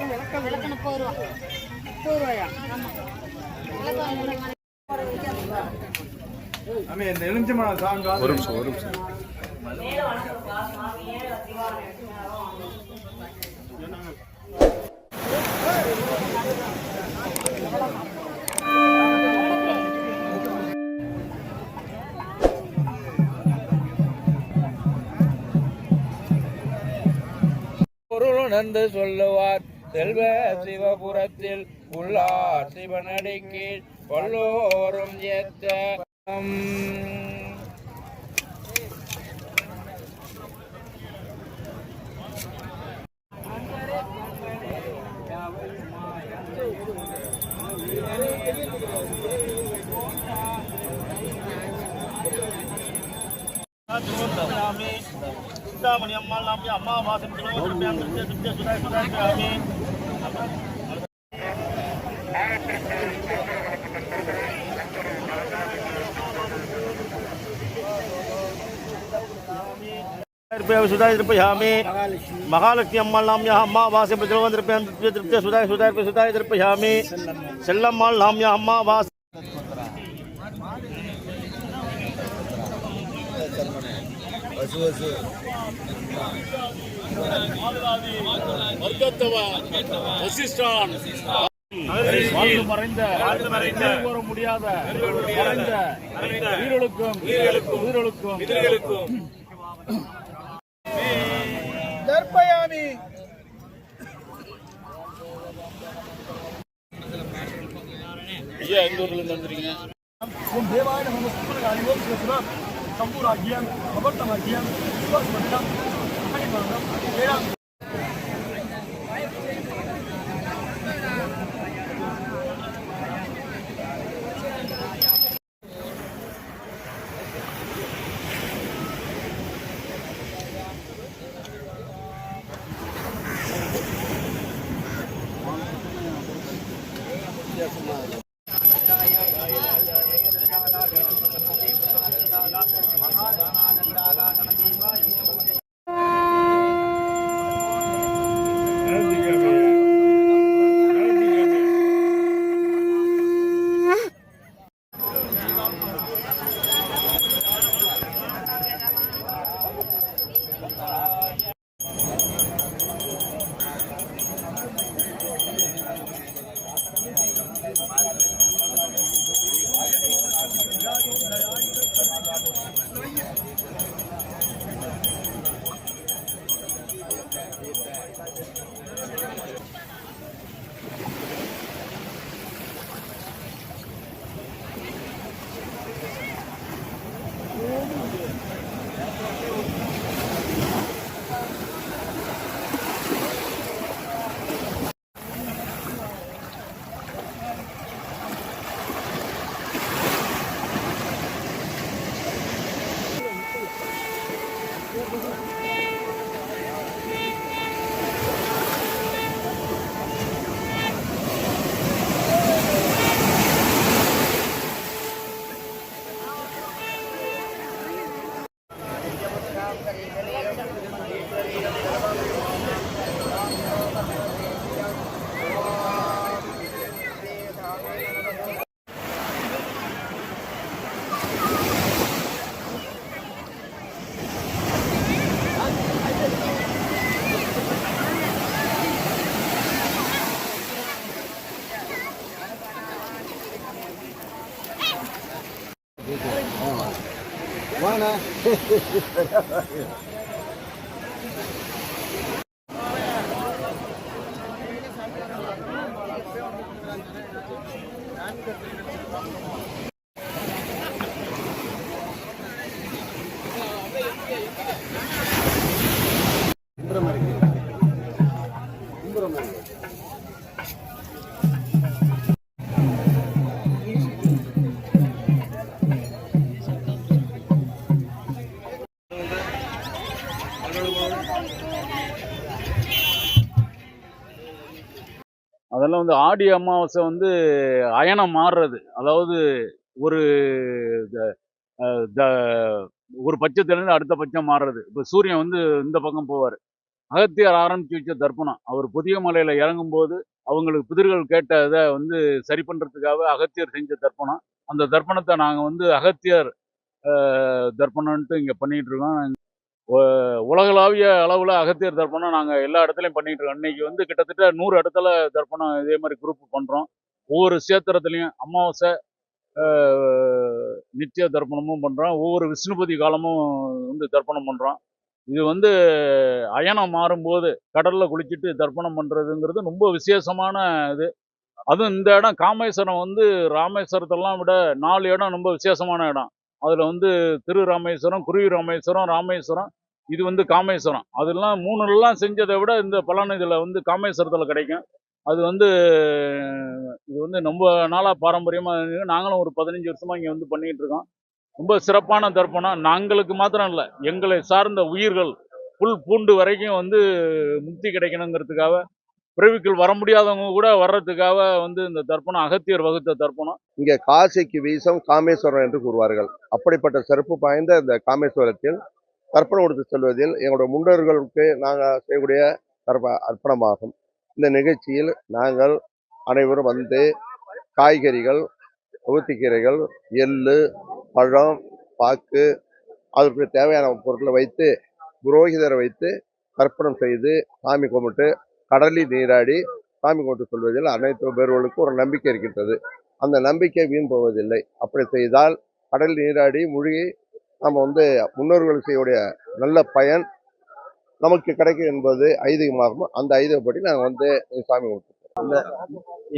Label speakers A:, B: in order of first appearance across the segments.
A: விளக்கு 30 ரூபா. 30 ரூபாயா? ஆமாம்.
B: இந்த எலுமிச்சம்பழம் சாங்க ஒரு நிமிஷம்
C: பொருளுணர்ந்து சொல்லுவார் செல்வ சிவபுரத்தில் உள்ளார் சிவனடிக்கு கொல்லோரும் ஏத்த
D: சிந்தாமணி அம்மாள் நாம் அம்மாவாசம் சுதாமி सुधायामि महालक्ष्मी अम्माள் नाम्याः अम्मावासे प्रजलवन्द्रप्यां सुधाय दर्पयामि सेल्लम्माள் नाम्याः अम्मावासे
B: முடியாத உயிர்களுக்கும் தர்ப்பயாமி ஐயா எந்த ஊர்ல இருந்து வந்துறீங்க? தேவாய நம சுப்ரகாலியோம் சம்பூராக்கியம் அபர்த்தமாக்கியம் சுவஸ்மட்டம் ஏழாம் வாங்க
E: அதெல்லாம் வந்து ஆடி அமாவாசை வந்து அயனம் மாறுறது. அதாவது ஒரு ஒரு பட்சத்துலேருந்து அடுத்த பட்சம் மாறுறது. இப்போ சூரியன் வந்து இந்த பக்கம் போவார், அகத்தியர் ஆரம்பிச்சு வச்ச தர்ப்பணம். அவர் புதிய மலையில இறங்கும்போது அவங்களுக்கு பிதர்கள் கேட்ட இதை வந்து சரி பண்றதுக்காக அகத்தியர் செஞ்ச தர்ப்பணம். அந்த தர்ப்பணத்தை நாங்க வந்து அகத்தியர் தர்ப்பணம்ன்ட்டு இங்க பண்ணிட்டு இருக்கோம். உலகளாவிய அளவுல அகத்தியர் தர்ப்பணம் நாங்க எல்லா இடத்துலயும் பண்ணிட்டு இருக்கோம். இன்னைக்கு வந்து கிட்டத்தட்ட 100 இடத்துல தர்ப்பணம் இதே மாதிரி குரூப் பண்றோம். ஒவ்வொரு சேத்திரத்திலையும் அமாவாசை நித்திய தர்ப்பணமும் பண்றோம். ஒவ்வொரு விஷ்ணுபதி காலமும் வந்து தர்ப்பணம் பண்றோம். இது வந்து அயனம் மாறும்போது கடல்ல குளிச்சுட்டு தர்ப்பணம் பண்றதுங்கிறது ரொம்ப விசேஷமான இது. அதுவும் இந்த இடம் காமேஸ்வரம் வந்து ராமேஸ்வரத்தெல்லாம் விட 4 இடம் ரொம்ப விசேஷமான இடம். அதுல வந்து திரு ராமேஸ்வரம், குருவி ராமேஸ்வரம், ராமேஸ்வரம், இது வந்து காமேஸ்வரம். அதெல்லாம் 3 செஞ்சதை விட இந்த பலன் இதுல வந்து காமேஸ்வரத்துல கிடைக்கும். அது வந்து இது வந்து ரொம்ப நாளா பாரம்பரியமா இருக்கு. நாங்களும் ஒரு 15 வருஷமா இங்க வந்து பண்ணிட்டு இருக்கோம். ரொம்ப சிறப்பான தர்ப்பணம். நாங்களுக்கு மாத்திரம் இல்ல, எங்களை சார்ந்த உயிர்கள் புல் பூண்டு வரைக்கும் வந்து முக்தி கிடைக்கணுங்கிறதுக்காக, பிறவிக்குள் வர முடியாதவங்க கூட வர்றதுக்காக வந்து இந்த தர்ப்பணம் அகத்தியர் வகுத்த தர்ப்பணம்.
F: இங்கே காசிக்கு வீசம் காமேஸ்வரம் என்று கூறுவார்கள். அப்படிப்பட்ட சிறப்பு வாய்ந்த இந்த காமேஸ்வரத்தில் தர்ப்பணம் கொடுத்து செல்வதில் எங்களுடைய முன்னோர்களுக்கு நாங்கள் செய்யக்கூடிய அர்ப்பணமாகும். இந்த நிகழ்ச்சியில் நாங்கள் அனைவரும் வந்து காய்கறிகள், ஊத்திக்கீரைகள், எள்ளு, பழம், பாக்கு, அதற்கு தேவையான பொருட்களை வைத்து புரோகிதரை வைத்து தர்ப்பணம் செய்து சாமி கும்பிட்டு கடலில் நீராடி சாமி கும்பிட்டு சொல்வதில் அனைத்து பேர்களுக்கும் ஒரு நம்பிக்கை இருக்கின்றது. அந்த நம்பிக்கை வீண் போவதில்லை. அப்படி செய்தால் கடல் நீராடி மூழ்கி நம்ம வந்து முன்னோர்கள் செய்யக்கூடிய நல்ல பயன் நமக்கு கிடைக்கும் என்பது ஐதீகமாகும். அந்த ஐதீகப்படி நாங்கள் வந்து சாமி கும்பிட்டு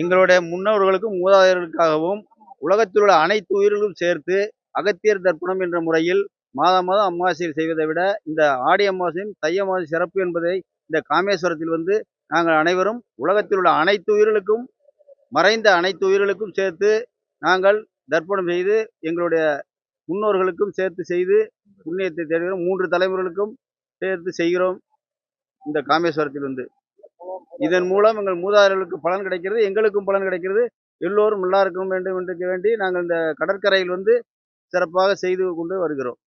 G: எங்களுடைய முன்னோர்களுக்கும் மூதாதையர்களுக்காகவும் உலகத்தில் உள்ள அனைத்து உயிர்களும் சேர்த்து அகத்தியர் தர்ப்பணம் என்ற முறையில் மாதம் அமாவாசையில் செய்வதை விட இந்த ஆடி அமாவாசையும் தை அமாவாசை சிறப்பு என்பதை இந்த காமேஸ்வரத்தில் வந்து நாங்கள் அனைவரும் உலகத்தில் உள்ள அனைத்து உயிர்களுக்கும் மறைந்த அனைத்து உயிர்களுக்கும் சேர்த்து நாங்கள் தர்ப்பணம் செய்து எங்களுடைய முன்னோர்களுக்கும் சேர்த்து செய்து புண்ணியத்தை தேடுகிறோம். 3 தலைமுறைகளுக்கும் சேர்த்து செய்கிறோம். இந்த காமேஸ்வரத்தில் வந்து இதன் மூலம் எங்கள் மூதாதையர்களுக்கு பலன் கிடைக்கிறது, எங்களுக்கும் பலன் கிடைக்கிறது. எல்லோரும் நல்லா இருக்க வேண்டும் என்று வேண்டி நாங்கள் இந்த கடற்கரையில் வந்து சிறப்பாக செய்து கொண்டு வருகிறோம்.